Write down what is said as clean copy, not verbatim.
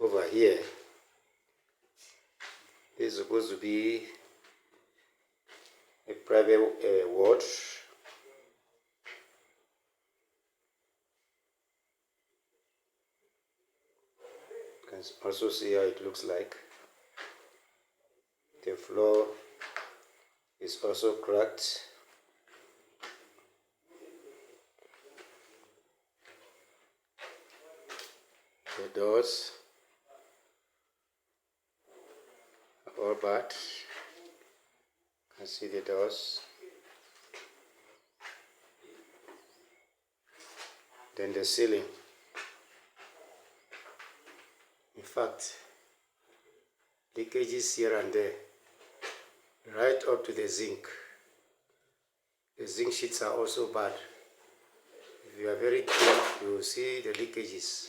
over here. This is supposed to be a private ward. You can also see how it looks like. The floor is also cracked. The doors are all bad. You can see the doors. Then the ceiling. In fact, leakages here and there, right up to the zinc. The zinc sheets are also bad. If you are very keen, you will see the leakages.